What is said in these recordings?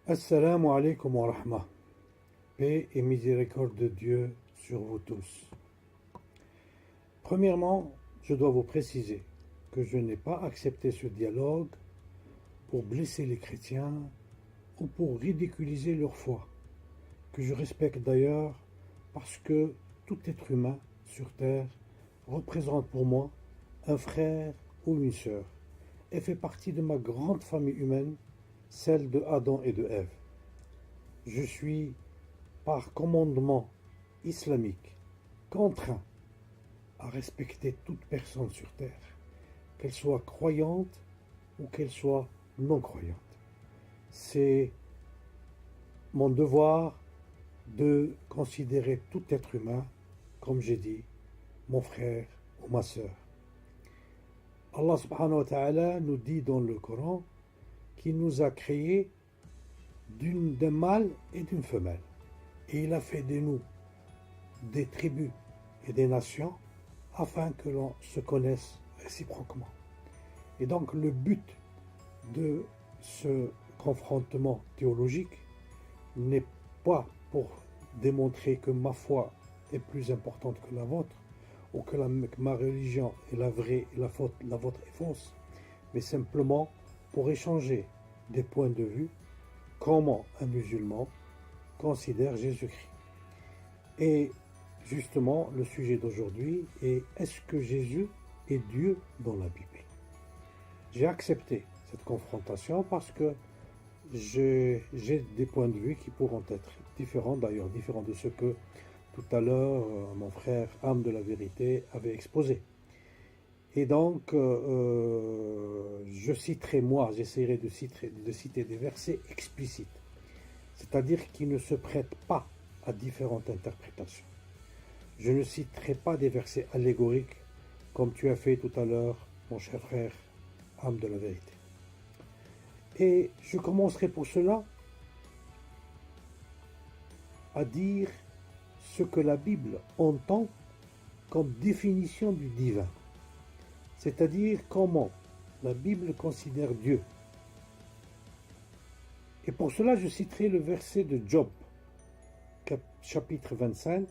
Assalamu alaikum wa rahmah. Paix et miséricorde de Dieu sur vous tous. Premièrement, je dois vous préciser que je n'ai pas accepté ce dialogue pour blesser les chrétiens ou pour ridiculiser leur foi, que je respecte d'ailleurs parce que tout être humain sur terre représente pour moi un frère ou une sœur et fait partie de ma grande famille humaine, celle de Adam et de Ève. Je suis, par commandement islamique, contraint à respecter toute personne sur terre, qu'elle soit croyante ou qu'elle soit non croyante. C'est mon devoir de considérer tout être humain, comme j'ai dit, mon frère ou ma sœur. Allah subhanahu wa ta'ala nous dit dans le Coran qu'il nous a créés d'un mâle et d'une femelle. Et il a fait de nous des tribus et des nations afin que l'on se connaisse réciproquement. Et donc le but de ce confrontement théologique n'est pas pour démontrer que ma foi est plus importante que la vôtre, ou que ma religion est la vraie et la vôtre est fausse, mais simplement pour échanger des points de vue, comment un musulman considère Jésus-Christ. Et justement, le sujet d'aujourd'hui est: est-ce que Jésus est Dieu dans la Bible? J'ai accepté cette confrontation parce que j'ai des points de vue qui pourront être différents, d'ailleurs différents de ceux que tout à l'heure mon frère âme de la vérité avait exposé. Et donc, je citerai, j'essaierai de citer des versets explicites, c'est-à-dire qui ne se prêtent pas à différentes interprétations. Je ne citerai pas des versets allégoriques, comme tu as fait tout à l'heure, mon cher frère, âme de la vérité. Et je commencerai pour cela à dire ce que la Bible entend comme définition du divin, c'est-à-dire comment la Bible considère Dieu. Et pour cela, je citerai le verset de Job, chapitre 25,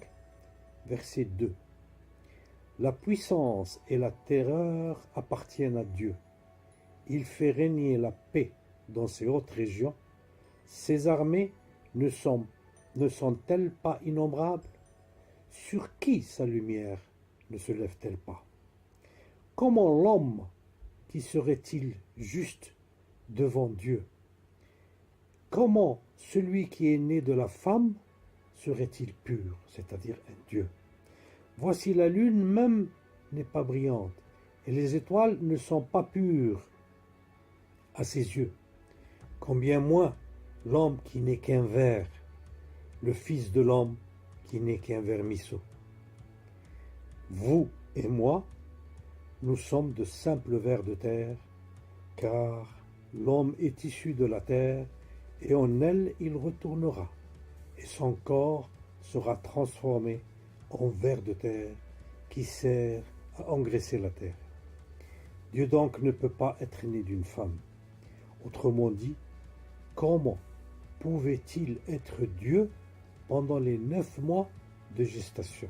verset 2. La puissance et la terreur appartiennent à Dieu. Il fait régner la paix dans ses hautes régions. Ses armées ne sont-elles pas innombrables? Sur qui sa lumière ne se lève-t-elle pas? Comment l'homme qui serait-il juste devant Dieu? Comment celui qui est né de la femme serait-il pur, c'est-à-dire un Dieu? Voici la lune même n'est pas brillante, et les étoiles ne sont pas pures à ses yeux. Combien moins l'homme qui n'est qu'un ver, le Fils de l'homme qui n'est qu'un vermisseau. Vous et moi, nous sommes de simples vers de terre, car l'homme est issu de la terre, et en elle il retournera, et son corps sera transformé en ver de terre qui sert à engraisser la terre. Dieu donc ne peut pas être né d'une femme. Autrement dit, comment pouvait-il être Dieu pendant les 9 mois de gestation?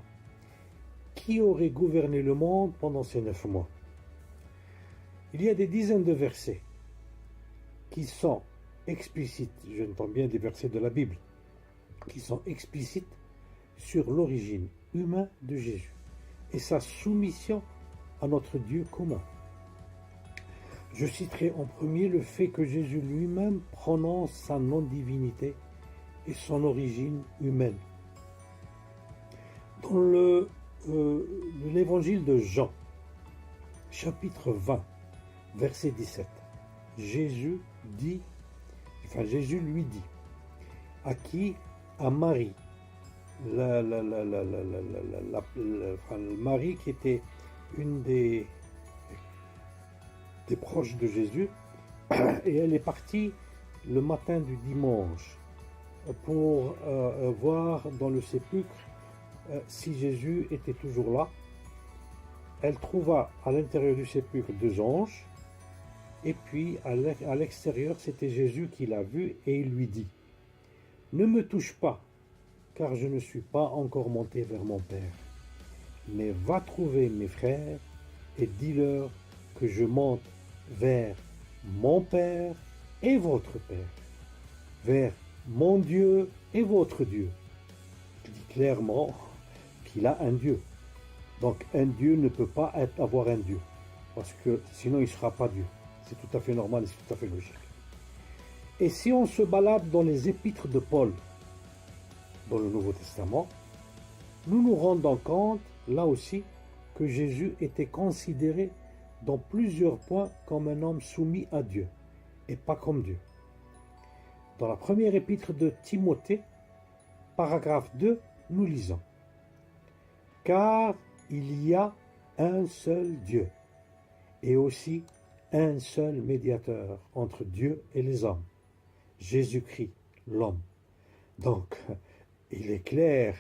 Qui aurait gouverné le monde pendant ces 9 mois? Il y a des dizaines de versets qui sont explicites, je entends bien des versets de la Bible, qui sont explicites sur l'origine humaine de Jésus et sa soumission à notre Dieu commun. Je citerai en premier le fait que Jésus lui-même prononce sa non-divinité et son origine humaine. Dans l'évangile de Jean, chapitre 20, verset 17, Jésus lui dit, à qui? À Marie, Marie qui était une des proches de Jésus, et elle est partie le matin du dimanche pour voir dans le sépulcre si Jésus était toujours là. Elle trouva à l'intérieur du sépulcre 2 anges, et puis à l'extérieur c'était Jésus qui l'a vu, et il lui dit: Ne me touche pas, car je ne suis pas encore monté vers mon Père. Mais va trouver mes frères et dis-leur que je monte vers mon Père et votre Père, vers mon Dieu et votre Dieu. Il dit clairement qu'il a un Dieu. Donc un Dieu ne peut pas avoir un Dieu, parce que sinon il ne sera pas Dieu. C'est tout à fait normal et c'est tout à fait logique. Et si on se balade dans les épîtres de Paul, dans le Nouveau Testament, nous nous rendons compte, là aussi, que Jésus était considéré dans plusieurs points comme un homme soumis à Dieu, et pas comme Dieu. Dans la première épître de Timothée, paragraphe 2, nous lisons « Car il y a un seul Dieu, et aussi un seul médiateur entre Dieu et les hommes, Jésus-Christ, l'homme. » Donc, il est clair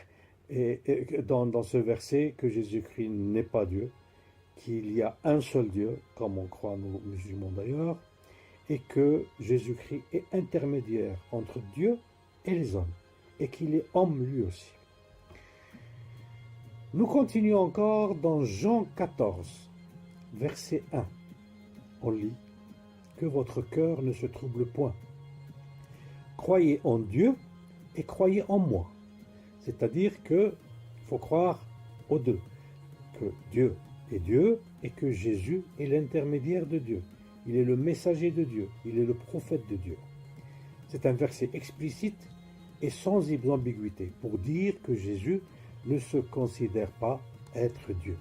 dans ce verset que Jésus-Christ n'est pas Dieu, qu'il y a un seul Dieu, comme on croit nous musulmans d'ailleurs, et que Jésus-Christ est intermédiaire entre Dieu et les hommes, et qu'il est homme lui aussi. Nous continuons encore dans Jean 14, verset 1. On lit « Que votre cœur ne se trouble point. Croyez en Dieu et croyez en moi. » C'est-à-dire qu'il faut croire aux deux, que Dieu est Dieu et que Jésus est l'intermédiaire de Dieu. Il est le messager de Dieu, il est le prophète de Dieu. C'est un verset explicite et sans ambiguïté pour dire que Jésus ne se considère pas être Dieu.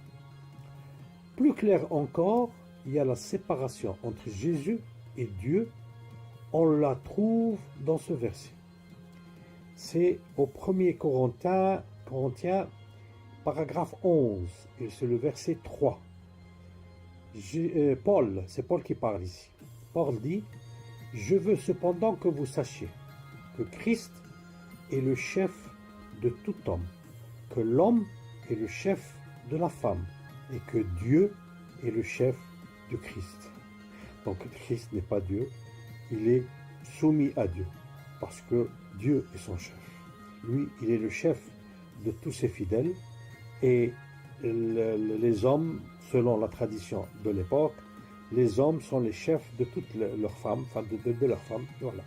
Plus clair encore, il y a la séparation entre Jésus et Dieu. On la trouve dans ce verset. C'est au 1er Corinthiens, paragraphe 11, et c'est le verset 3. C'est Paul qui parle ici. Paul dit « Je veux cependant que vous sachiez que Christ est le chef de tout homme, que l'homme est le chef de la femme, et que Dieu est le chef de Christ. » Donc Christ n'est pas Dieu, il est soumis à Dieu, parce que Dieu est son chef. Lui, il est le chef de tous ses fidèles, et les hommes, selon la tradition de l'époque, les hommes sont les chefs de toutes leurs femmes, enfin de leurs femmes, voilà.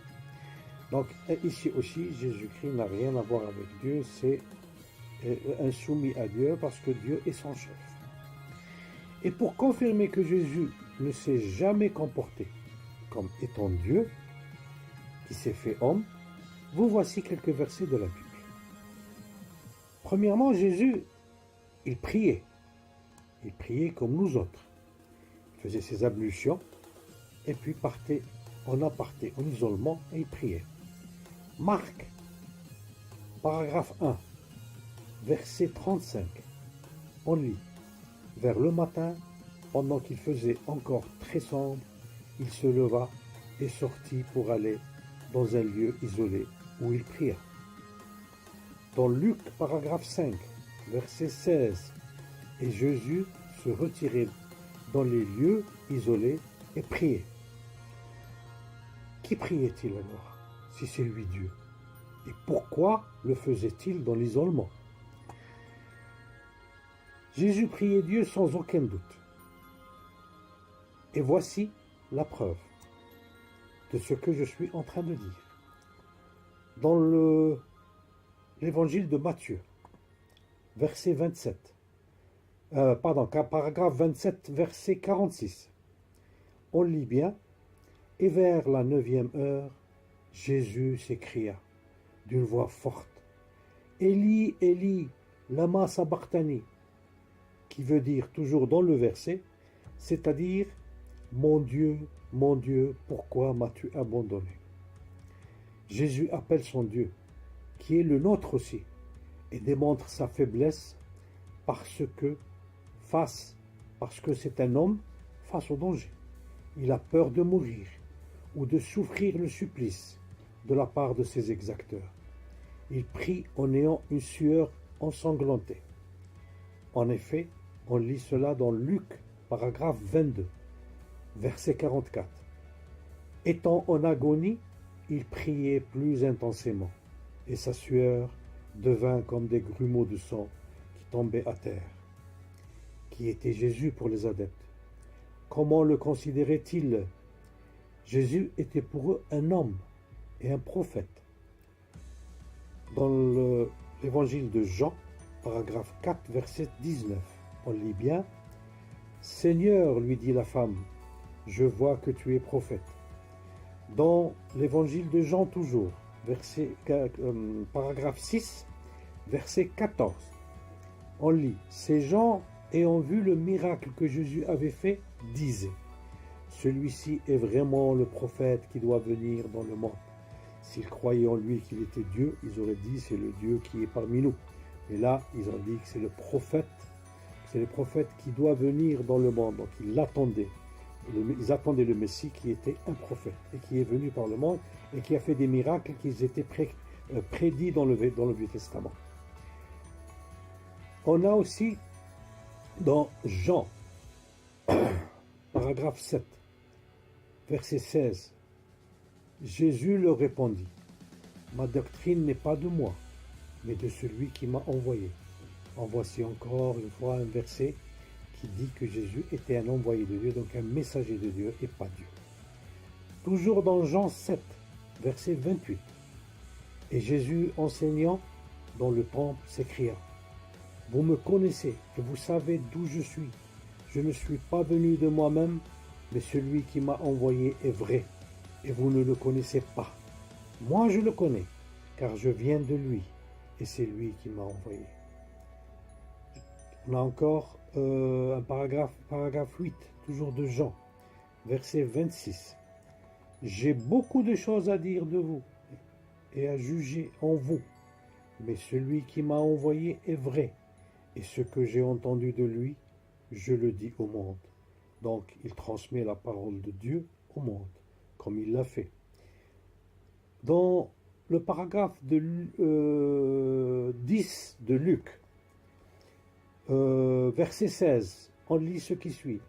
Donc ici aussi, Jésus-Christ n'a rien à voir avec Dieu, c'est un soumis à Dieu parce que Dieu est son chef. Et pour confirmer que Jésus ne s'est jamais comporté comme étant Dieu, qui s'est fait homme, vous voici quelques versets de la Bible. Premièrement, Jésus, il priait. Il priait comme nous autres. Il faisait ses ablutions et puis partait en aparté, en isolement, et il priait. Marc, paragraphe 1, verset 35. On lit. Vers le matin, pendant qu'il faisait encore très sombre, il se leva et sortit pour aller dans un lieu isolé où il pria. Dans Luc, paragraphe 5, verset 16, et Jésus se retirait dans les lieux isolés et priait. Qui priait-il alors, si c'est lui Dieu? Et pourquoi le faisait-il dans l'isolement? Jésus priait Dieu sans aucun doute. Et voici la preuve de ce que je suis en train de dire. Dans l'évangile de Matthieu, verset 27, paragraphe 27, verset 46, on lit bien, et vers la 9e heure, Jésus s'écria d'une voix forte, Élie, Élie, lama sabachthani, qui veut dire toujours dans le verset, c'est-à-dire mon Dieu, pourquoi m'as-tu abandonné? Jésus appelle son Dieu, qui est le nôtre aussi, et démontre sa faiblesse parce que c'est un homme face au danger. Il a peur de mourir ou de souffrir le supplice de la part de ses exacteurs. Il prie en ayant une sueur ensanglantée. En effet, on lit cela dans Luc, paragraphe 22, verset 44. Étant en agonie, il priait plus intensément. et sa sueur devint comme des grumeaux de sang qui tombaient à terre. Qui était Jésus pour les adeptes? Comment le considéraient-ils? Jésus était pour eux un homme et un prophète. Dans l'évangile de Jean, paragraphe 4, verset 19, on lit bien: Seigneur, lui dit la femme, je vois que tu es prophète. Dans l'évangile de Jean toujours, paragraphe 6, verset 14, on lit: Ces gens, ayant vu le miracle que Jésus avait fait, disaient: Celui-ci est vraiment le prophète qui doit venir dans le monde. S'ils croyaient en lui qu'il était Dieu, ils auraient dit: c'est le Dieu qui est parmi nous. Mais là, ils ont dit que c'est le prophète qui doit venir dans le monde. Donc ils l'attendaient. Ils attendaient le Messie qui était un prophète et qui est venu par le monde et qui a fait des miracles qui étaient prédits dans le Vieux Testament. On a aussi dans Jean, paragraphe 7, verset 16, Jésus leur répondit: Ma doctrine n'est pas de moi, mais de celui qui m'a envoyé. En voici encore une fois un verset qui dit que Jésus était un envoyé de Dieu, donc un messager de Dieu et pas Dieu. Toujours dans Jean 7, verset 28, et Jésus enseignant dans le temple s'écria: Vous me connaissez et vous savez d'où je suis. Je ne suis pas venu de moi-même, mais celui qui m'a envoyé est vrai, et vous ne le connaissez pas. Moi je le connais, car je viens de lui, et c'est lui qui m'a envoyé. On a encore un paragraphe 8, toujours de Jean, verset 26. J'ai beaucoup de choses à dire de vous, et à juger en vous, mais celui qui m'a envoyé est vrai, et ce que j'ai entendu de lui, je le dis au monde. Donc il transmet la parole de Dieu au monde, comme il l'a fait. Dans le paragraphe 10 de Luc, verset 16, on lit ce qui suit.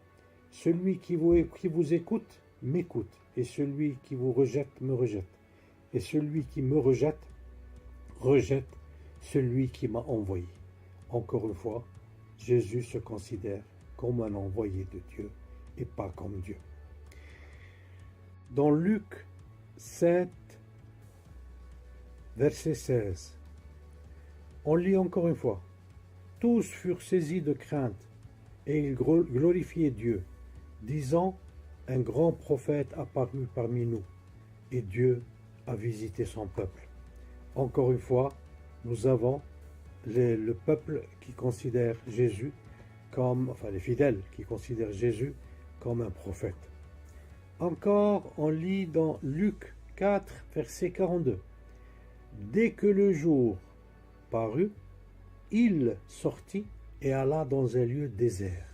Celui qui vous écoute, m'écoute, et celui qui vous rejette, me rejette. Et celui qui me rejette, rejette celui qui m'a envoyé. Encore une fois, Jésus se considère comme un envoyé de Dieu et pas comme Dieu. Dans Luc 7, verset 16, on lit encore une fois: Tous furent saisis de crainte et ils glorifiaient Dieu, disant: Un grand prophète apparut parmi nous, et Dieu a visité son peuple. Encore une fois, nous avons le peuple qui considère Jésus comme, enfin les fidèles qui considèrent Jésus comme un prophète. Encore, on lit dans Luc 4, verset 42. Dès que le jour parut, il sortit et alla dans un lieu désert.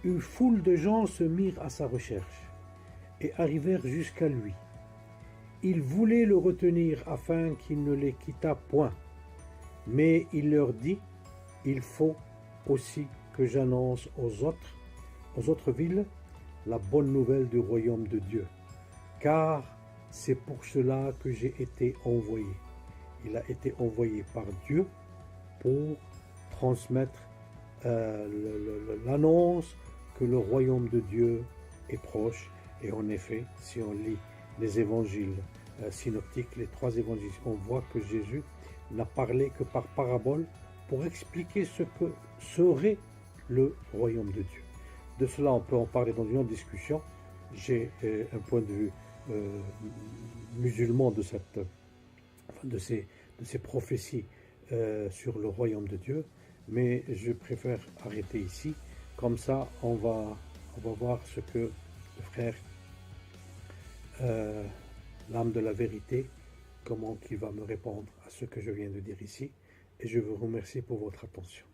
Une foule de gens se mirent à sa recherche et arrivèrent jusqu'à lui. Ils voulaient le retenir afin qu'il ne les quittât point. Mais il leur dit: Il faut aussi que j'annonce aux autres villes la bonne nouvelle du royaume de Dieu, car c'est pour cela que j'ai été envoyé. Il a été envoyé par Dieu pour transmettre l'annonce que le royaume de Dieu est proche. Et en effet, si on lit les évangiles synoptiques, les 3 évangiles, on voit que Jésus n'a parlé que par parabole pour expliquer ce que serait le royaume de Dieu. De cela, on peut en parler dans une autre discussion. J'ai un point de vue musulman de ces prophéties sur le royaume de Dieu, mais je préfère arrêter ici. Comme ça, on va voir ce que le frère, l'âme de la vérité, comment il va me répondre à ce que je viens de dire ici. Et je vous remercie pour votre attention.